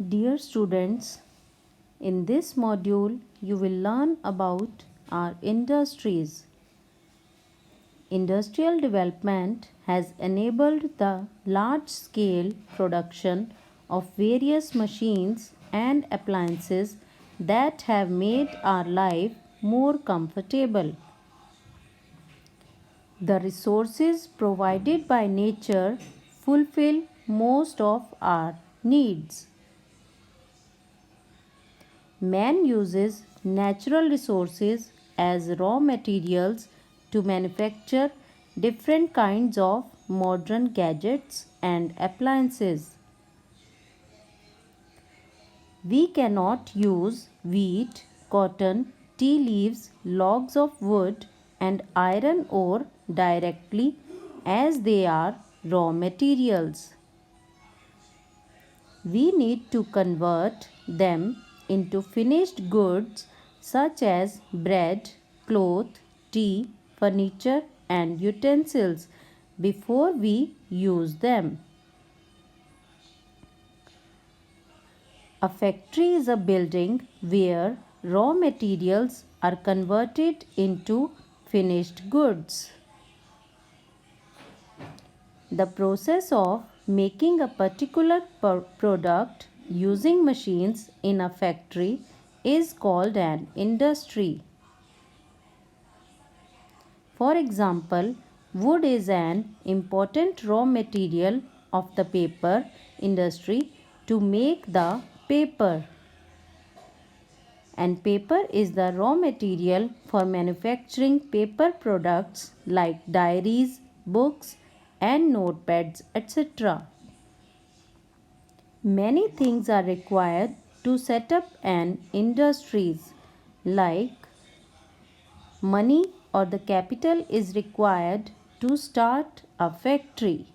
Dear students, in this module you will learn about our industries. Industrial development has enabled the large-scale production of various machines and appliances that have made our life more comfortable. The resources provided by nature fulfill most of our needs. Man uses natural resources as raw materials to manufacture different kinds of modern gadgets and appliances. We cannot use wheat, cotton, tea leaves, logs of wood, and iron ore directly as they are raw materials. We need to convert them into finished goods such as bread, cloth, tea, furniture, and utensils before we use them. A factory is a building where raw materials are converted into finished goods. The process of making a particular product using machines in a factory is called an industry. For example, wood is an important raw material of the paper industry to make the paper. And paper is the raw material for manufacturing paper products like diaries, books, and notepads, etc. Many things are required to set up an industries like money or the capital is required to start a factory.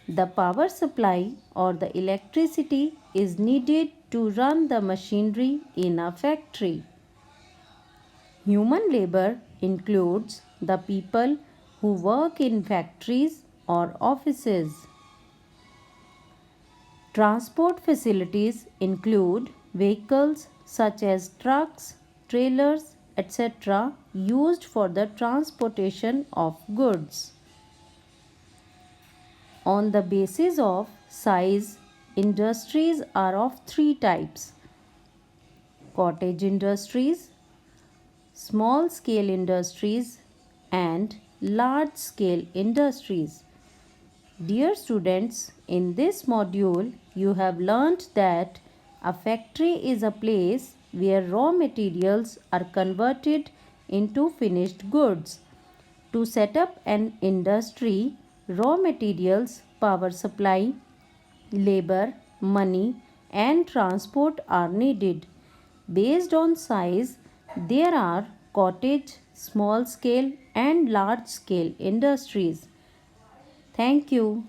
The power supply or the electricity is needed to run the machinery in a factory. Human labor includes the people who work in factories or offices. Transport facilities include vehicles such as trucks, trailers, etc. used for the transportation of goods. On the basis of size, industries are of three types: cottage industries, small scale industries, and large scale industries. Dear students, in this module you have learnt that a factory is a place where raw materials are converted into finished goods. To set up an industry, raw materials, power supply, labor, money, and transport are needed. Based on size, there are cottage, small scale, and large scale industries. Thank you.